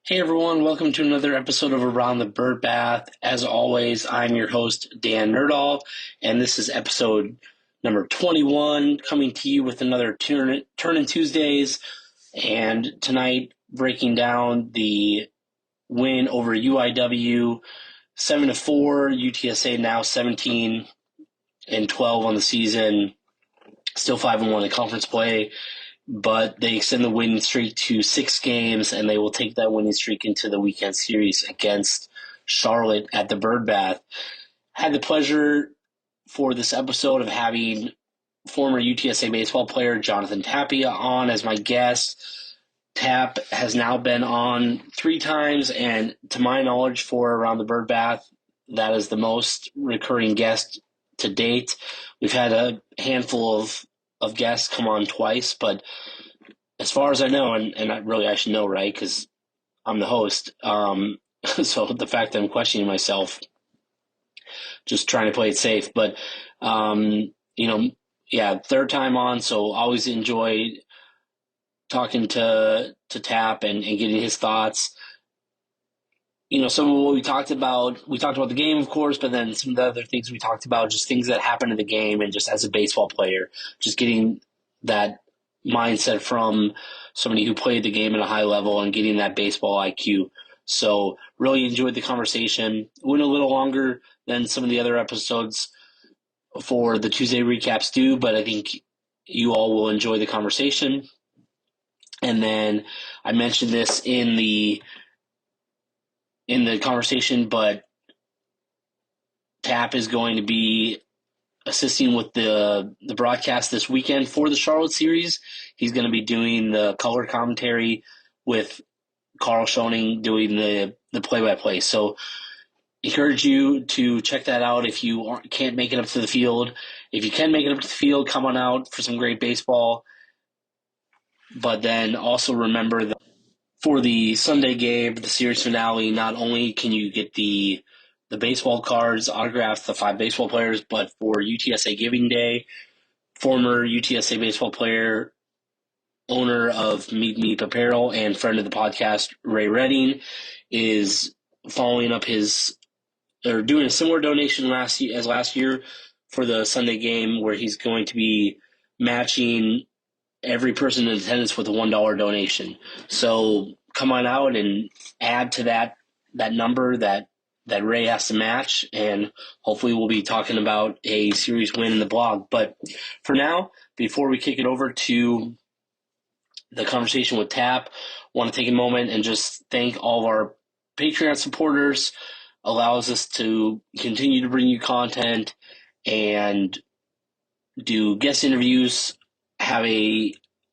Hey everyone, welcome to another episode of Around the Bird Bath. As always, I'm your host, Dan Nerdahl, and this is episode number 21, coming to you with another Turn in Tuesdays, and tonight breaking down the win over UIW, 7-4, UTSA now 17-12 on the season, still 5-1 in conference play. But they extend the winning streak to 6 games, and they will take that winning streak into the weekend series against Charlotte at the Bird Bath. Had the pleasure for this episode of having former UTSA baseball player Jonathan Tapia on as my guest. Tap has now been on 3 times, and to my knowledge, for Around the Bird Bath, that is the most recurring guest to date. We've had a handful of guests come on twice, but as far as I know, and I should know, right, because I'm the host, so the fact that I'm questioning myself, just trying to play it safe, but, third time on, so always enjoy talking to Tap and getting his thoughts. Some of what we talked about the game, of course, but then some of the other things we talked about, just things that happen in the game and just as a baseball player, just getting that mindset from somebody who played the game at a high level and getting that baseball IQ. So really enjoyed the conversation. Went a little longer than some of the other episodes for the Tuesday recaps do, but I think you all will enjoy the conversation. And then I mentioned this in the conversation, but Tap is going to be assisting with the broadcast this weekend for the Charlotte series. He's going to be doing the color commentary with Carl Schoening doing the play-by-play. So encourage you to check that out if you can't make it up to the field. If you can make it up to the field, come on out for some great baseball. But then also remember that for the Sunday game, the series finale, not only can you get the baseball cards autographed, the 5 baseball players, but for UTSA Giving Day, former UTSA baseball player, owner of Meet Me Apparel, and friend of the podcast, Ray Redding, is following up doing a similar donation last year for the Sunday game, where he's going to be matching every person in attendance with a $1 donation. So come on out and add to that number that Ray has to match, and hopefully we'll be talking about a series win in the blog. But for now, before we kick it over to the conversation with Tap, I want to take a moment and just thank all of our Patreon supporters. Allows us to continue to bring you content and do guest interviews, have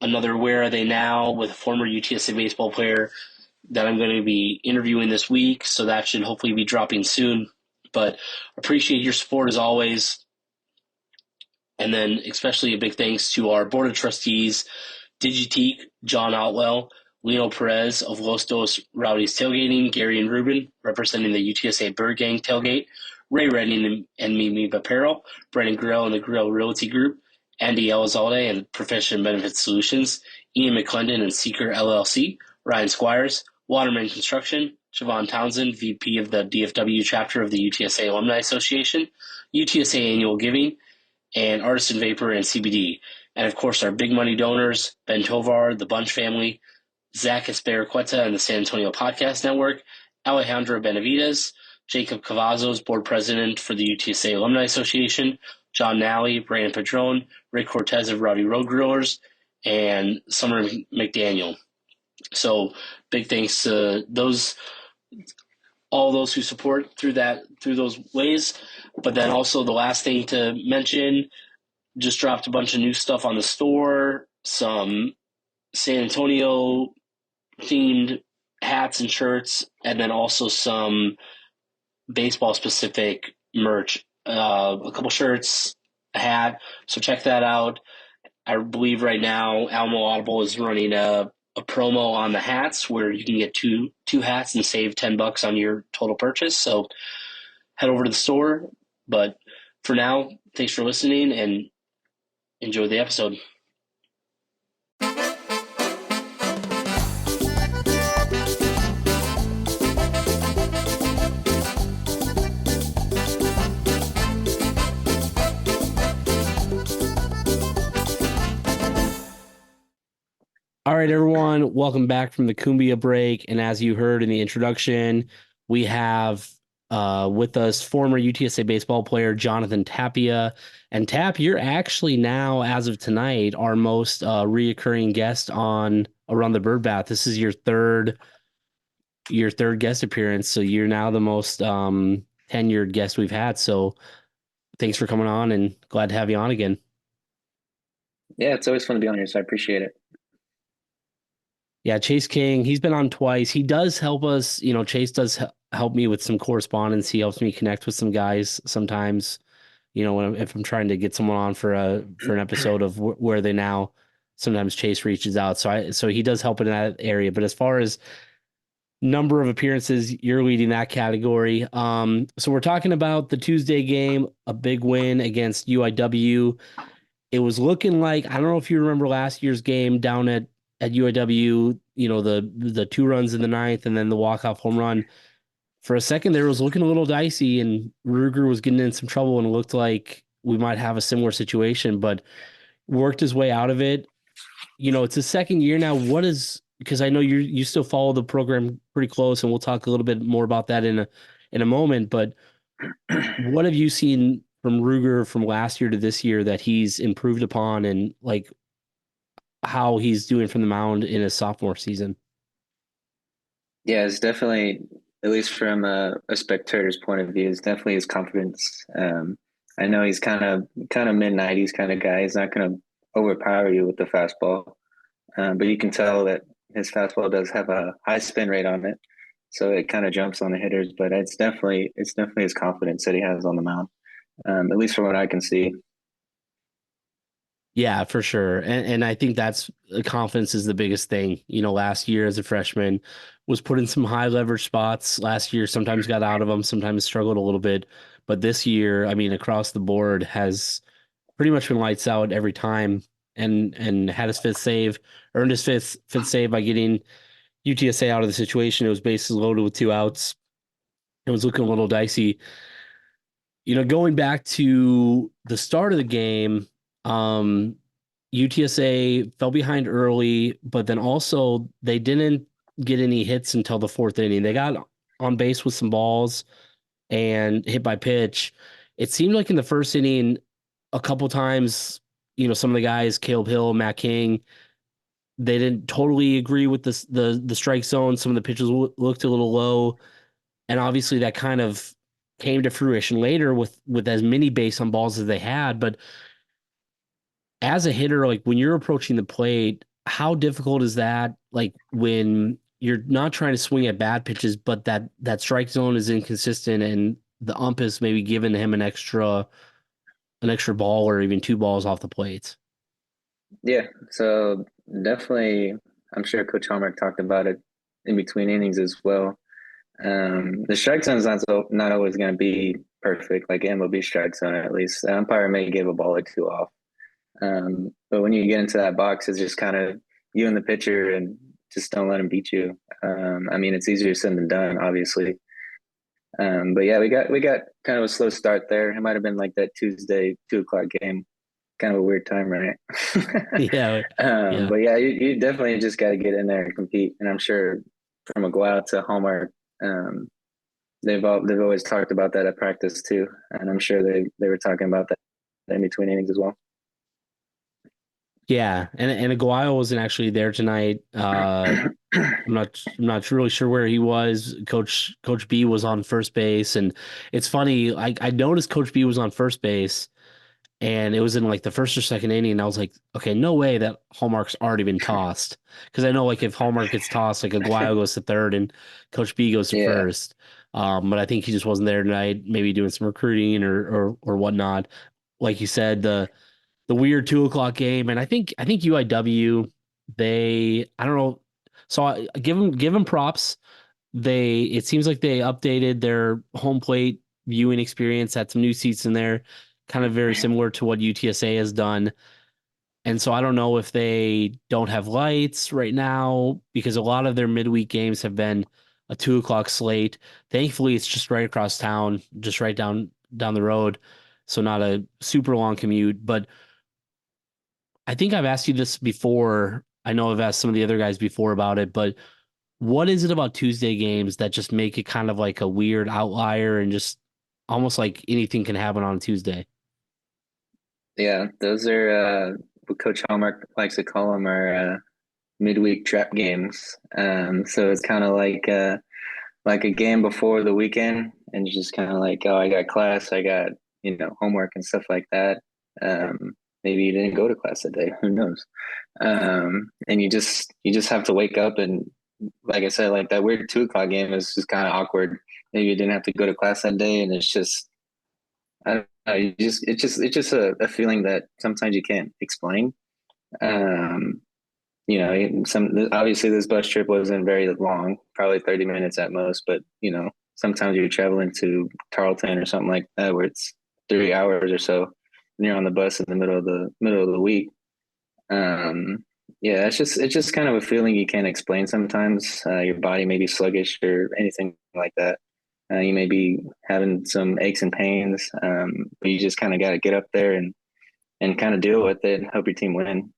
another Where Are They Now with a former UTSA baseball player that I'm going to be interviewing this week, so that should hopefully be dropping soon. But appreciate your support as always. And then especially a big thanks to our board of trustees, Digiteek, John Outwell, Leo Perez of Los Dos Rowdies Tailgating, Gary and Ruben representing the UTSA Bird Gang Tailgate, Ray Redding and Mimi Apparel, Brandon Grill and the Grill Realty Group, Andy Elizalde and Profession Benefit Solutions, Ian McClendon and Seeker LLC, Ryan Squires, Waterman Construction, Siobhan Townsend, VP of the DFW chapter of the UTSA Alumni Association, UTSA Annual Giving, and Artisan Vapor and CBD. And of course, our big money donors, Ben Tovar, the Bunch family, Zach Espericueta and the San Antonio Podcast Network, Alejandro Benavides, Jacob Cavazos, board president for the UTSA Alumni Association, John Nally, Brandon Padron, Rick Cortez of Rowdy Road Grillers, and Summer McDaniel. So big thanks to all those who support through those ways. But then also the last thing to mention, just dropped a bunch of new stuff on the store, some San Antonio themed hats and shirts, and then also some baseball specific merch, a couple shirts, a hat. So check that out. I believe right now Alamo Audible is running a promo on the hats where you can get two hats and save $10 on your total purchase. So head over to the store. But for now, thanks for listening and enjoy the episode. right, everyone, welcome back from the Cumbia break. And as you heard in the introduction, we have with us former UTSA baseball player Jonathan Tapia. And Tap, you're actually now, as of tonight, our most reoccurring guest on Around the Bird Bath. This is your third guest appearance, so you're now the most tenured guest we've had. So thanks for coming on, and glad to have you on again. Yeah, it's always fun to be on here, so I appreciate it. Yeah, Chase King, he's been on twice. He does help us. Chase does help me with some correspondence. He helps me connect with some guys sometimes. If I'm trying to get someone on for an episode of where they now, sometimes Chase reaches out. So he does help in that area. But as far as number of appearances, you're leading that category. So we're talking about the Tuesday game, a big win against UIW. It was looking like, I don't know if you remember last year's game down at UIW, the two runs in the ninth and then the walk-off home run. For a second there, it was looking a little dicey, and Ruger was getting in some trouble, and it looked like we might have a similar situation, but worked his way out of it. It's his second year now. Because I know you still follow the program pretty close, and we'll talk a little bit more about that in a moment, but what have you seen from Ruger from last year to this year that he's improved upon, and like how he's doing from the mound in his sophomore season? Yeah, it's definitely, at least from a spectator's point of view, it's definitely his confidence. I know he's kind of mid 90s kind of guy. He's not going to overpower you with the fastball, but you can tell that his fastball does have a high spin rate on it, so it kind of jumps on the hitters. But it's definitely his confidence that he has on the mound, at least from what I can see. Yeah, for sure. And I think that's confidence is the biggest thing. Last year as a freshman was put in some high leverage spots. Last year sometimes got out of them, sometimes struggled a little bit. But this year, I mean, across the board has pretty much been lights out every time, and had his fifth save, earned his fifth save by getting UTSA out of the situation. It was bases loaded with two outs. It was looking a little dicey. Going back to the start of the game, um, UTSA fell behind early, but then also they didn't get any hits until the fourth inning. They got on base with some balls and hit by pitch. It seemed like in the first inning, a couple times, some of the guys, Caleb Hill, Matt King, they didn't totally agree with the strike zone. Some of the pitches looked a little low, and obviously that kind of came to fruition later with as many base on balls as they had. But as a hitter, like when you're approaching the plate, how difficult is that? Like when you're not trying to swing at bad pitches, but that strike zone is inconsistent, and the ump is maybe giving him an extra ball or even two balls off the plate. Yeah, so definitely, I'm sure Coach Hallmark talked about it in between innings as well. The strike zone is not always going to be perfect, like MLB strike zone at least. The umpire may give a ball or two off. But when you get into that box, it's just kind of you and the pitcher, and just don't let him beat you. I mean, it's easier said than done, obviously. But yeah, we got kind of a slow start there. It might have been like that Tuesday 2 o'clock game, kind of a weird time, right? Yeah, yeah. But yeah, you definitely just got to get in there and compete. And I'm sure from Aguayo to Hallmark, um, they've always talked about that at practice too, and I'm sure they were talking about that in between innings as well. Yeah, and Aguayo wasn't actually there tonight. I'm not really sure where he was. Coach B was on first base, and it's funny. I noticed Coach B was on first base, and it was in like the first or second inning. And I was like, okay, no way that Hallmark's already been tossed, because I know like if Hallmark gets tossed, like Aguayo goes to third and Coach B goes to Yeah, first. But I think he just wasn't there tonight, maybe doing some recruiting or whatnot. Like you said, the weird 2 o'clock game, and I think UIW, they, I don't know. So I give them props. It seems like they updated their home plate viewing experience, had some new seats in there, kind of very similar to what UTSA has done. And so I don't know if they don't have lights right now, because a lot of their midweek games have been a 2 o'clock slate. Thankfully, it's just right across town, just right down the road. So not a super long commute. But I think I've asked you this before. I know I've asked some of the other guys before about it, but what is it about Tuesday games that just make it kind of like a weird outlier and just almost like anything can happen on a Tuesday? Yeah, those are what Coach Hallmark likes to call them are midweek trap games. So it's kind of like a game before the weekend, and you're just kind of like, oh, I got class, I got homework and stuff like that. Maybe you didn't go to class that day. Who knows? And you just have to wake up and, like I said, like that weird 2 o'clock game is just kind of awkward. Maybe you didn't have to go to class that day, and it's just I don't know. It's just a feeling that sometimes you can't explain. Um, some obviously this bus trip wasn't very long, probably 30 minutes at most, but sometimes you're traveling to Tarleton or something like that where it's 3 hours or so, and you're on the bus in the middle of the week. Um, yeah, it's just kind of a feeling you can't explain sometimes. Your body may be sluggish or anything like that. You may be having some aches and pains, but you just kind of got to get up there and kind of deal with it and hope your team win.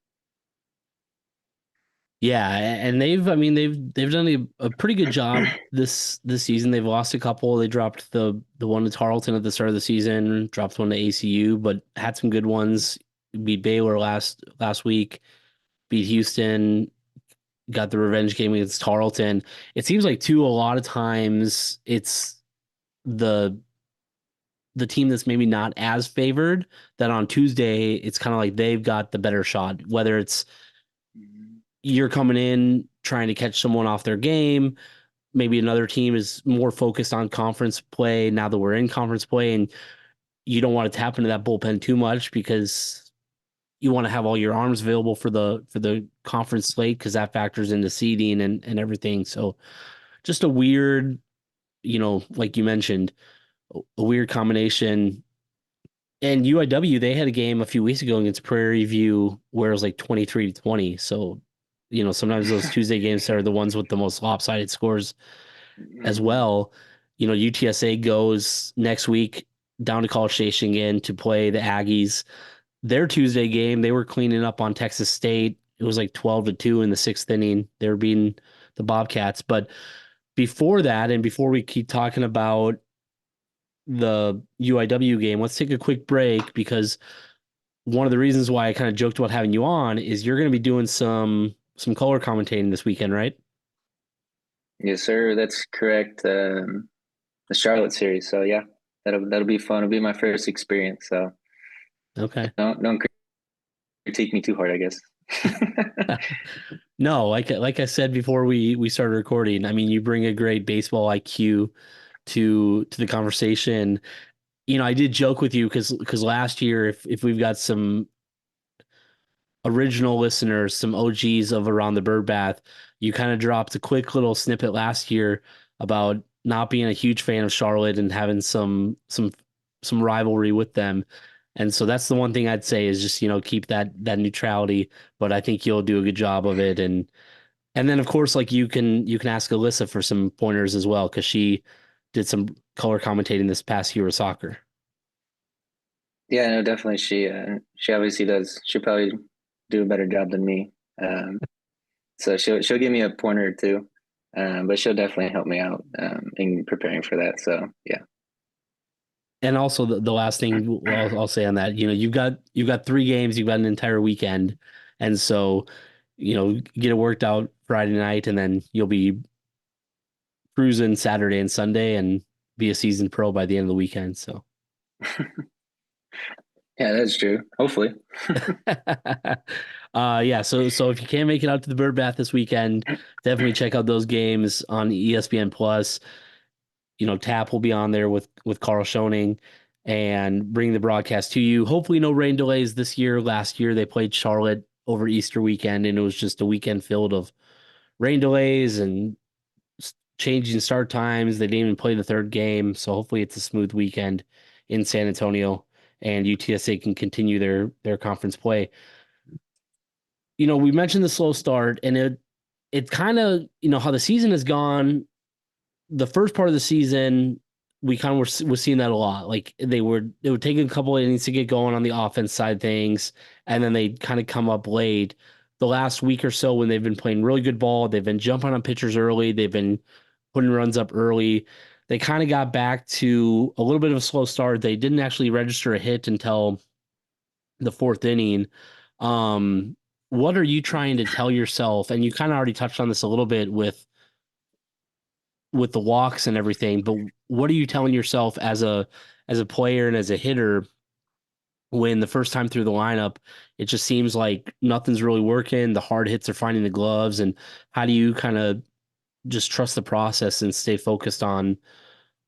Yeah, and I mean, they've done a pretty good job this season. They've lost a couple. They dropped the one to Tarleton at the start of the season, dropped one to ACU, but had some good ones. Beat Baylor last week, beat Houston, got the revenge game against Tarleton. It seems like too a lot of times it's the the team that's maybe not as favored that on Tuesday it's kind of like they've got the better shot, whether it's you're coming in trying to catch someone off their game. Maybe another team is more focused on conference play now that we're in conference play, and you don't want to tap into that bullpen too much because you want to have all your arms available for the conference slate because that factors into seeding and everything. So just a weird, like you mentioned, a weird combination. And UIW, they had a game a few weeks ago against Prairie View where it was like 23-20. So, sometimes those Tuesday games are the ones with the most lopsided scores as Mhm. well. UTSA goes next week down to College Station again to play the Aggies. Their Tuesday game, they were cleaning up on Texas State. It was like 12-2 in the sixth inning. They were beating the Bobcats. But before that, and before we keep talking about the UIW game, let's take a quick break because one of the reasons why I kind of joked about having you on is you're going to be doing some color commentating this weekend, right? Yes, sir. That's correct. The Charlotte series. So yeah, that'll be fun. It'll be my first experience. So Okay. don't critique me too hard, I guess. No, like I said before we started recording, I mean, you bring a great baseball IQ to the conversation. I did joke with you because last year, if we've got some original listeners, some OGs of Around the Bird Bath, you kind of dropped a quick little snippet last year about not being a huge fan of Charlotte and having some rivalry with them. And so that's the one thing I'd say is just, keep that neutrality, but I think you'll do a good job of it. And then of course, like you can ask Alyssa for some pointers as well, because she did some color commentating this past year of soccer. Yeah, no, definitely. She obviously does. She'll probably do a better job than me. So she'll give me a pointer or two, but she'll definitely help me out in preparing for that. So yeah. And also the last thing I'll say on that, you've got 3 games, you've got an entire weekend, and so get it worked out Friday night, and then you'll be cruising Saturday and Sunday, and be a seasoned pro by the end of the weekend. So, Yeah, that's true. Hopefully. yeah. So if you can't make it out to the Bird Bath this weekend, definitely check out those games on ESPN Plus. Tap will be on there with Carl Schoening and bring the broadcast to you. Hopefully, no rain delays this year. Last year, they played Charlotte over Easter weekend, and it was just a weekend filled of rain delays and changing start times. They didn't even play the third game, so hopefully, it's a smooth weekend in San Antonio, and UTSA can continue their conference play. We mentioned the slow start, and it kind of how the season has gone the first part of the season, we kind of were seeing that a lot. Like they would take a couple of innings to get going on the offense side of things, and then they kind of come up late. the last week or so when they've been playing really good ball. They've been jumping on pitchers early. They've been putting runs up early. They kind of got back to a little bit of a slow start. They didn't actually register a hit until the fourth inning. What are you trying to tell yourself? And you kind of already touched on this a little bit with the walks and everything, but what are you telling yourself as a player and as a hitter when the first time through the lineup, it just seems like nothing's really working. The hard hits are finding the gloves. And how do you kind of just trust the process and stay focused on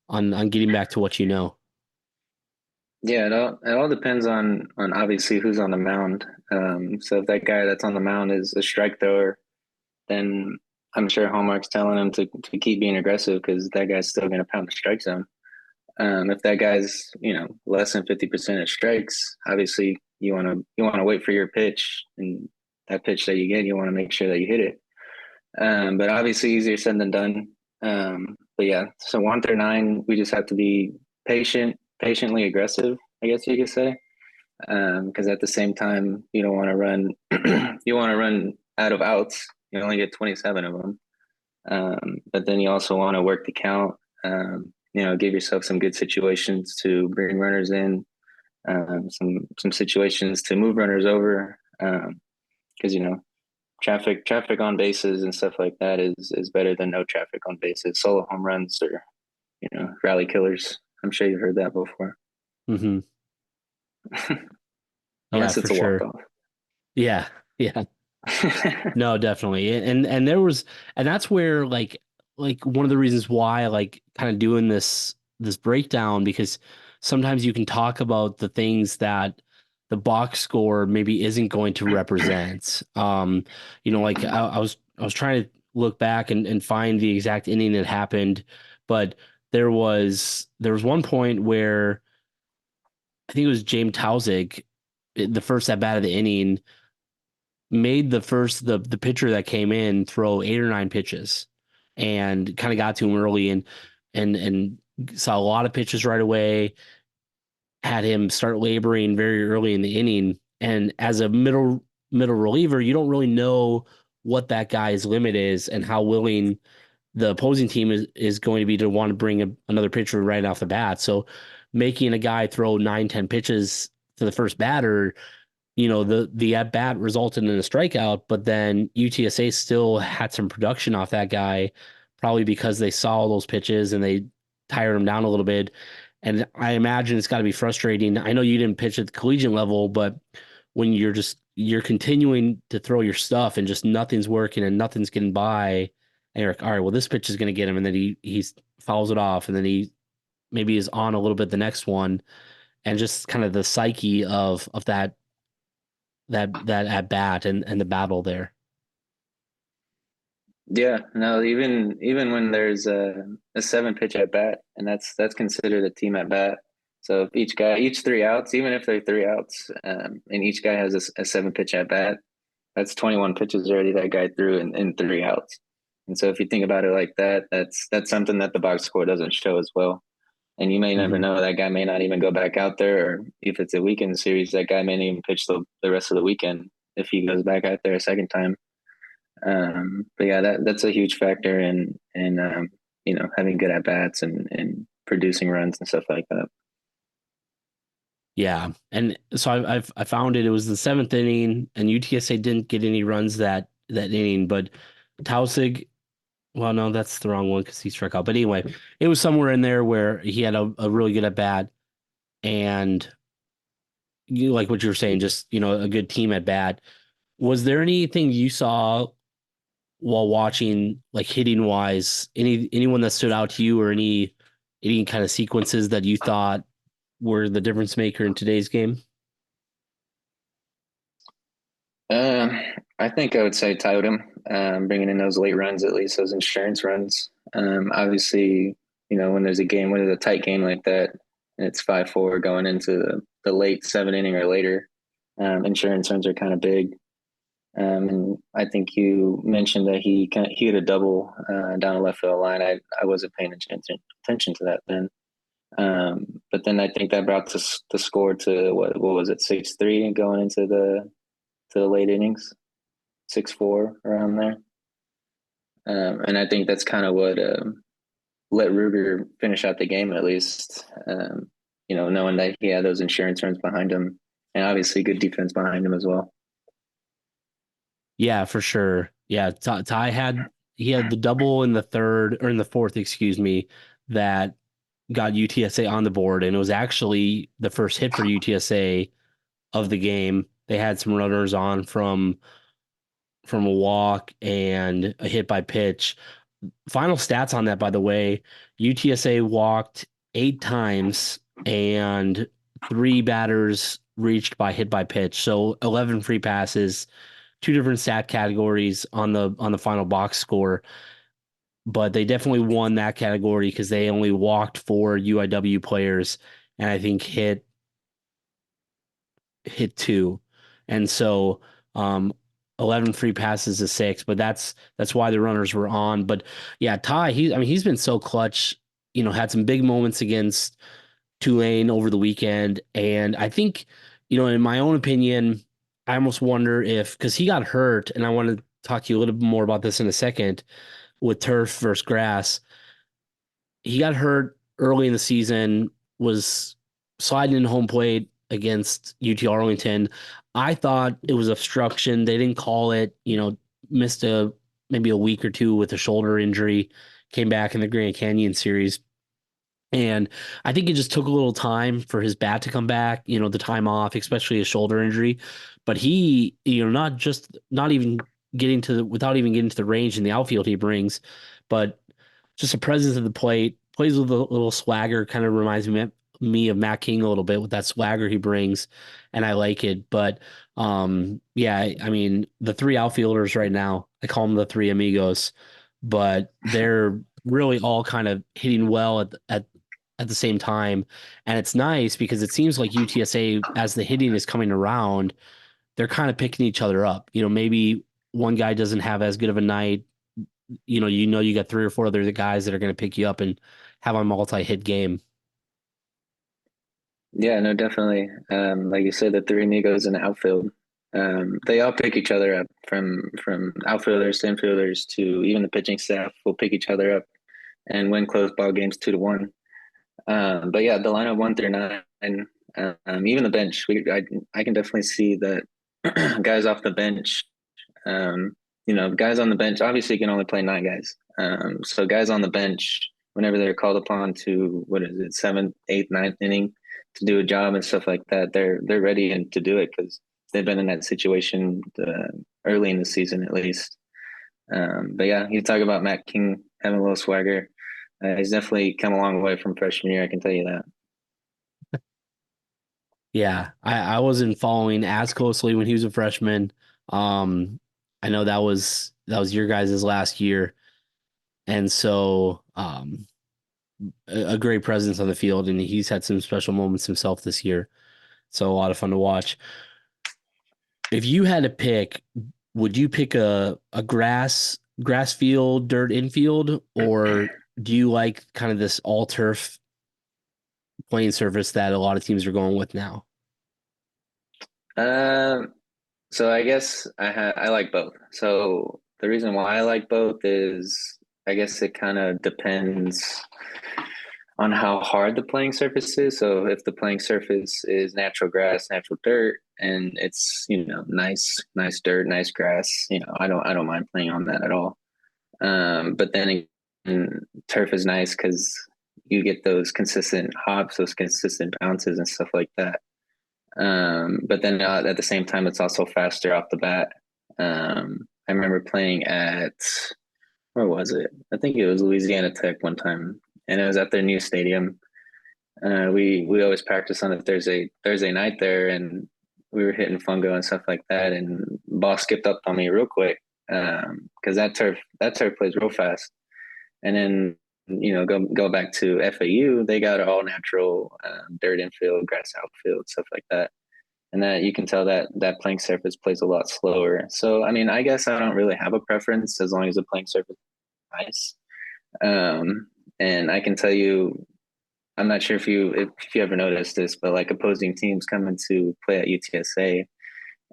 getting back to what you know? Yeah, it all depends on obviously who's on the mound. So if that guy that's on the mound is a strike thrower, then I'm sure Hallmark's telling him to keep being aggressive because that guy's still going to pound the strike zone. If that guy's less than 50% of strikes, obviously you want to wait for your pitch, and that pitch that you get, you want to make sure that you hit it. But obviously easier said than done. But yeah, so 1 through 9, we just have to be patiently aggressive, I guess you could say. Because at the same time, you don't want to run, you want to run out of outs. You only get 27 of them. But then you also want to work the count. Give yourself some good situations to bring runners in, some situations to move runners over. Because traffic on bases and stuff like that is better than no traffic on bases. Solo home runs or rally killers. I'm sure you've heard that before. Mm-hmm. Yeah, Unless for it's a sure. walk-off. Yeah. Yeah. No, definitely. And there was, and that's where like one of the reasons why I like kind of doing this breakdown, because sometimes you can talk about the things that the box score maybe isn't going to represent. Like I was trying to look back and find the exact inning that happened, but there was one point where I think it was James Tausig, the first at bat of the inning, made the pitcher that came in throw 8 or 9 pitches and kind of got to him early and saw a lot of pitches right away, had him start laboring very early in the inning. And as a middle reliever, you don't really know what that guy's limit is and how willing the opposing team is going to be to want to bring another pitcher right off the bat. So making a guy throw 9, 10 pitches to the first batter, the at bat resulted in a strikeout, but then UTSA still had some production off that guy, probably because they saw all those pitches and they tired him down a little bit. And I imagine it's got to be frustrating. I know you didn't pitch at the collegiate level, but when you're continuing to throw your stuff and just nothing's working and nothing's getting by, and you're like, all right, well, this pitch is going to get him, and then he fouls it off, and then he maybe is on a little bit the next one, and just kind of the psyche of that at bat and the battle there. Yeah, no, even when there's a 7 pitch at bat, and that's considered a team at bat. So if each 3 outs, even if they're 3 outs, and each guy has a 7 pitch at bat, that's 21 pitches already that guy threw in 3 outs. And so if you think about it like that, that's something that the box score doesn't show as well. And you may never Mm-hmm. know, that guy may not even go back out there, or if it's a weekend series, that guy may not even pitch the rest of the weekend if he goes back out there a second time. But yeah, that's a huge factor in having good at bats and producing runs and stuff like that. Yeah, and so I found it. It was the seventh inning, and UTSA didn't get any runs that inning, but Tausig. Well, no, that's the wrong one because he struck out. But anyway, it was somewhere in there where he had a really good at bat, and like what you were saying, just a good team at bat. Was there anything you saw while watching, like hitting wise, anyone that stood out to you, or any kind of sequences that you thought were the difference maker in today's game? Um, I think I would say Totem, bringing in those late runs, at least those insurance runs. Obviously, when there's a tight game like that, and it's 5-4 going into the late 7 inning or later, insurance runs are kind of big. And I think you mentioned that he hit a double down the left field line. I wasn't paying attention to that then. But then I think that brought the score to what was it, 6-3 going into the late innings. 6'4", around there. And I think that's kind of what let Ruger finish out the game at least. Knowing that he had those insurance runs behind him, and obviously good defense behind him as well. Yeah, for sure. Yeah, Ty had he had the double in the third or in the fourth, excuse me, that got UTSA on the board, and it was actually the first hit for UTSA of the game. They had some runners on from a walk and a hit by pitch. Final stats on that, by the way, UTSA walked 8 times and 3 batters reached by hit by pitch. So 11 free passes, 2 different stat categories on the final box score. But they definitely won that category because they only walked 4 UIW players and I think hit 2. And so 11 free passes to 6, but that's why the runners were on. But yeah, Ty, he's been so clutch, had some big moments against Tulane over the weekend. And I think, in my own opinion, I almost wonder if, because he got hurt, and I want to talk to you a little bit more about this in a second with turf versus grass. He got hurt early in the season, was sliding in home plate against UT Arlington. I thought it was obstruction. They didn't call it, missed maybe a week or two with a shoulder injury, came back in the Grand Canyon series. And I think it just took a little time for his bat to come back, the time off, especially a shoulder injury. But he, not even without even getting to the range in the outfield he brings, but just a presence at the plate, plays with a little swagger, kind of reminds me of Matt King a little bit with that swagger he brings, and I like it. But yeah, I mean, the 3 outfielders right now, I call them the 3 amigos, but they're really all kind of hitting well at the same time. And it's nice because it seems like UTSA, as the hitting is coming around, they're kind of picking each other up. Maybe one guy doesn't have as good of a night. You got 3 or 4 other guys that are going to pick you up and have a multi-hit game. Yeah, no, definitely. Like you said, the three amigos in the outfield, they all pick each other up from outfielders to infielders to even the pitching staff will pick each other up and win close ball games 2-1. But yeah, the lineup 1 through 9, even the bench, I can definitely see that guys off the bench, guys on the bench obviously can only play 9 guys. So guys on the bench, whenever they're called upon to, what is it, seventh, eighth, ninth inning to do a job and stuff like that, they're ready and to do it because they've been in that situation early in the season at least. But yeah, you talk about Matt King having a little swagger. He's definitely come a long way from freshman year, I can tell you that. Yeah, I wasn't following as closely when he was a freshman. I know that was your guys' last year, and so a great presence on the field, and he's had some special moments himself this year. So a lot of fun to watch. If you had to pick, would you pick a grass field, dirt infield, or do you like kind of this all turf playing surface that a lot of teams are going with now? Um, so I guess I like both. So the reason why I like both is I guess it kind of depends on how hard the playing surface is. So if the playing surface is natural grass, natural dirt, and it's nice dirt, nice grass, I don't mind playing on that at all. But then again, turf is nice because you get those consistent hops, those consistent bounces, and stuff like that. But then at the same time, it's also faster off the bat. I remember playing at, where was it? I think it was Louisiana Tech one time, and it was at their new stadium. We always practice on a Thursday night there, and we were hitting fungo and stuff like that. And ball skipped up on me real quick because that turf plays real fast. And then go back to FAU, they got all natural dirt infield, grass outfield, stuff like that. And that you can tell that playing surface plays a lot slower. So I mean, I guess I don't really have a preference as long as the playing surface is nice. And I can tell you, I'm not sure if you ever noticed this, but like opposing teams coming to play at UTSA,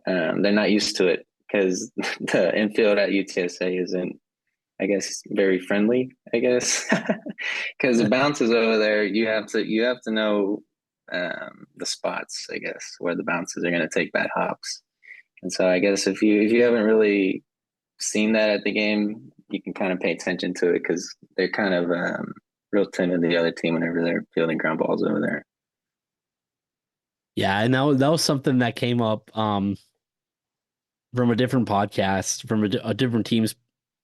they're not used to it because the infield at UTSA isn't, I guess, very friendly, I guess, because the bounces over there, you have to know the spots, I guess, where the bounces are going to take bad hops. And so I guess if you haven't really seen that at the game, you can kind of pay attention to it because they're kind of real timid the other team whenever they're fielding ground balls over there. Yeah, and that was something that came up from a different podcast, from a different team's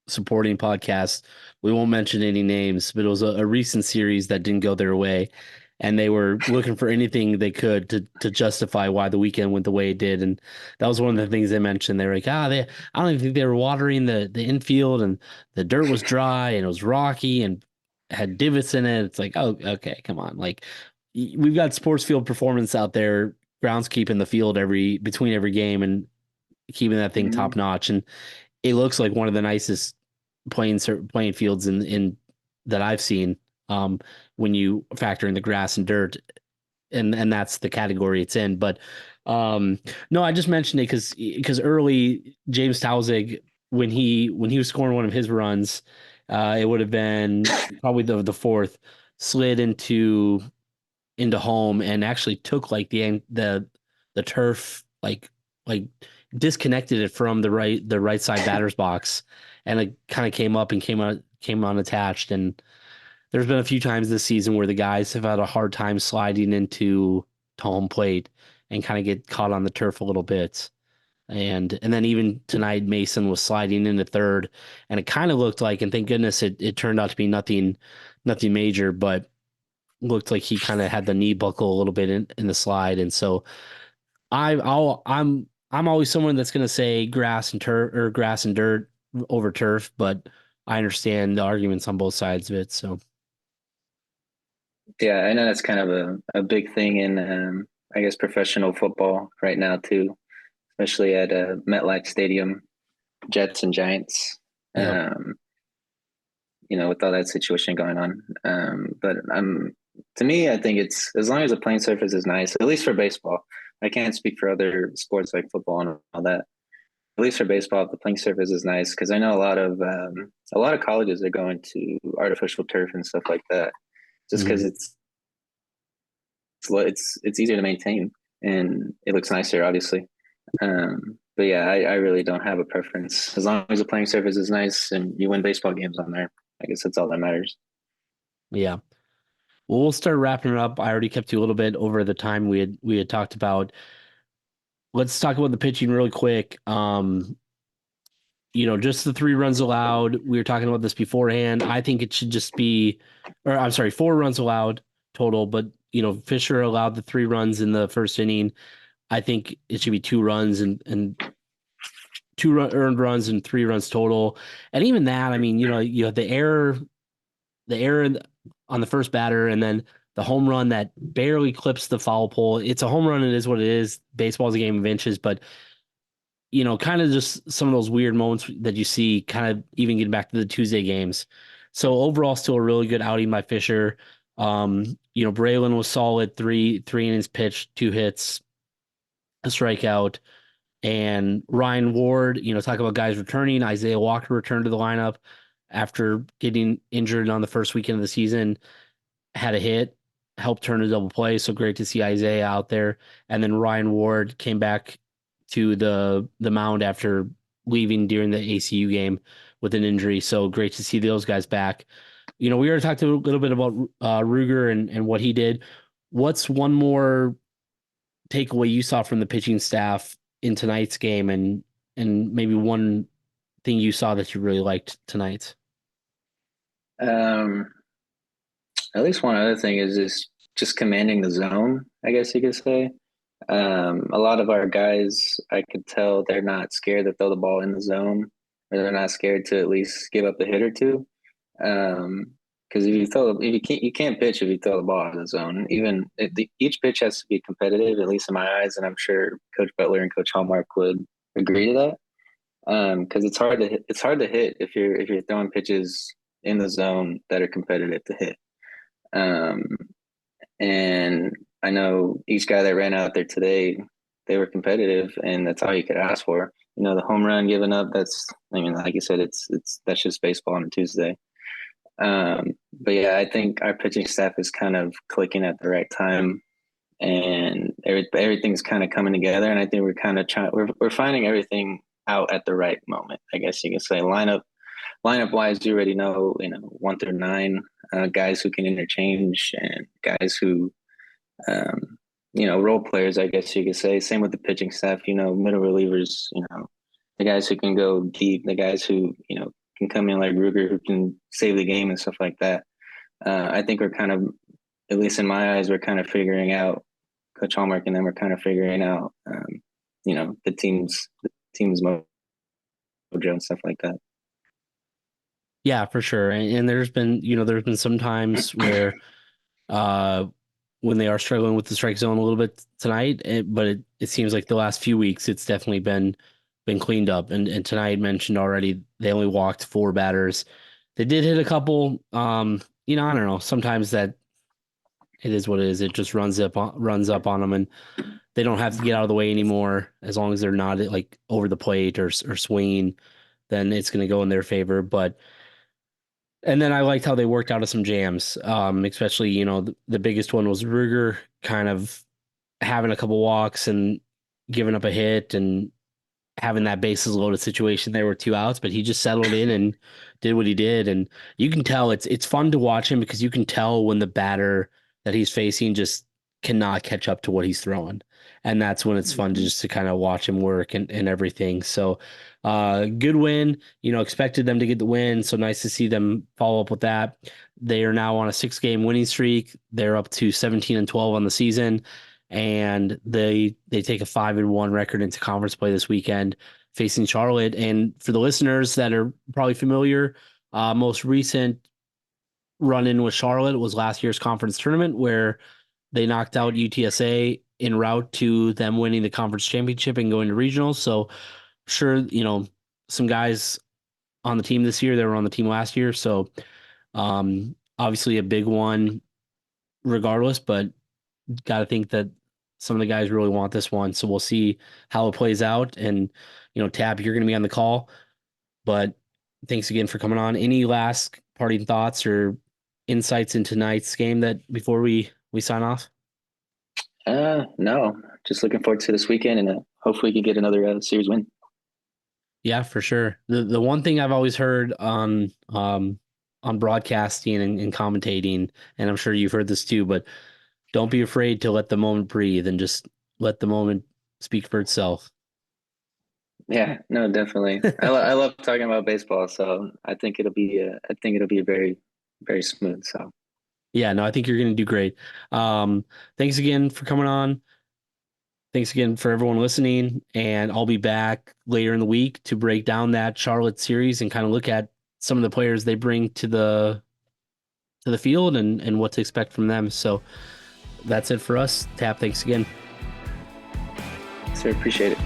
supporting podcast. We won't mention any names, but it was a recent series that didn't go their way, and they were looking for anything they could to justify why the weekend went the way it did. And that was one of the things they mentioned. They were like, I don't even think they were watering the infield, and the dirt was dry and it was rocky and had divots in it. It's like, oh, okay, come on, like we've got sports field performance out there, groundskeeping the field between every game and keeping that thing top Mm-hmm. notch. And it looks like one of the nicest playing fields in that I've seen. When you factor in the grass and dirt, and that's the category it's in. But no, I just mentioned it because early James Tausig, when he was scoring one of his runs, it would have been probably the fourth, slid into home and actually took like the turf like disconnected it from the right side batter's box, and it kind of came up and came unattached. And there's been a few times this season where the guys have had a hard time sliding into to home plate and kind of get caught on the turf a little bit. And then even tonight Mason was sliding into third, and it kind of looked like, and thank goodness it turned out to be nothing major, but looked like he kind of had the knee buckle a little bit in the slide. And so I'm always someone that's going to say grass and turf or grass and dirt over turf, but I understand the arguments on both sides of it. So Yeah, I know that's kind of a big thing in, I guess, professional football right now too, especially at MetLife Stadium, Jets and Giants. yeah, Um, with all that situation going on. But to me, I think it's as long as the playing surface is nice, at least for baseball. I can't speak for other sports like football and all that. At least for baseball, if the playing surface is nice, because I know a lot of colleges are going to artificial turf and stuff like that, just because hmm it's easier to maintain and it looks nicer, obviously. But yeah, I really don't have a preference as long as the playing surface is nice and you win baseball games on there. I guess that's all that matters. yeah. Well, we'll start wrapping it up. I already kept you a little bit over the time we had talked about. Let's talk about the pitching really quick. Just the 3 runs allowed. We were talking about this beforehand. I think it should just be, or I'm sorry, 4 runs allowed total, but Fisher allowed the 3 runs in the first inning. I think it should be 2 runs and earned runs and 3 runs total. And even that, I mean, you have the error on the first batter, and then the home run that barely clips the foul pole. It's a home run. It is what it is. Baseball is a game of inches, but kind of just some of those weird moments that you see, kind of even getting back to the Tuesday games. So overall, still a really good outing by Fisher. Braylon was solid, three innings pitched, 2 hits, a strikeout. And Ryan Ward, talk about guys returning. Isaiah Walker returned to the lineup after getting injured on the first weekend of the season, had a hit, helped turn a double play. So great to see Isaiah out there. And then Ryan Ward came back to the mound after leaving during the ACU game with an injury. So great to see those guys back. We already talked a little bit about Ruger and what he did. What's one more takeaway you saw from the pitching staff in tonight's game, and maybe one thing you saw that you really liked tonight? Um, at least one other thing is just commanding the zone, I guess you could say. A lot of our guys, I could tell they're not scared to throw the ball in the zone, or they're not scared to at least give up a hit or two. Because if you can't pitch if you throw the ball in the zone. Even each pitch has to be competitive, at least in my eyes, and I'm sure Coach Butler and Coach Hallmark would agree to that. Because it's hard to hit if you're throwing pitches in the zone that are competitive to hit. Um, and I know each guy that ran out there today, they were competitive, and that's all you could ask for. the home run given up. I mean, like you said, that's just baseball on a Tuesday. But yeah, I think our pitching staff is kind of clicking at the right time, and everything's kind of coming together. And I think we're kind of we're finding everything out at the right moment. I guess you can say lineup wise, you already know, 1 through 9, guys who can interchange and guys who, role players, I guess you could say. Same with the pitching staff, middle relievers, the guys who can go deep, the guys who, can come in like Ruger who can save the game and stuff like that. I think we're kind of, at least in my eyes, we're kind of figuring out Coach Hallmark and then we're kind of figuring out, the team's mojo and stuff like that. Yeah, for sure. And there's been some times where when they are struggling with the strike zone a little bit tonight, but it seems like the last few weeks it's definitely been cleaned up. And tonight mentioned already, they only walked 4 batters. They did hit a couple. I don't know. Sometimes that it is what it is. It just runs up on them, and they don't have to get out of the way anymore as long as they're not like over the plate or swinging. Then it's going to go in their favor. And then I liked how they worked out of some jams, especially, the biggest one was Ruger kind of having a couple walks and giving up a hit and having that bases loaded situation. There were 2 outs, but he just settled in and did what he did. And you can tell it's fun to watch him because you can tell when the batter that he's facing just cannot catch up to what he's throwing. And that's when it's fun to kind of watch him work and everything. So good win, expected them to get the win. So nice to see them follow up with that. They are now on a 6-game winning streak. They're up to 17-12 on the season. And they take a 5-1 record into conference play this weekend facing Charlotte. And for the listeners that are probably familiar, most recent run-in with Charlotte was last year's conference tournament where they knocked out UTSA en route to them winning the conference championship and going to regionals. So sure, some guys on the team this year, they were on the team last year. So obviously a big one regardless, but got to think that some of the guys really want this one. So we'll see how it plays out. And, Tab, you're going to be on the call, but thanks again for coming on. Any last parting thoughts or insights into tonight's game that before we sign off? No, just looking forward to this weekend and hopefully we can get another series win. Yeah, for sure. The one thing I've always heard on broadcasting and commentating, and I'm sure you've heard this too, but don't be afraid to let the moment breathe and just let the moment speak for itself. Yeah, no, definitely. I love talking about baseball, so I think it'll be very, very smooth. So yeah, no, I think you're going to do great. Thanks again for coming on. Thanks again for everyone listening, and I'll be back later in the week to break down that Charlotte series and kind of look at some of the players they bring to the field and what to expect from them. So that's it for us. Tap, thanks again. Sir, appreciate it.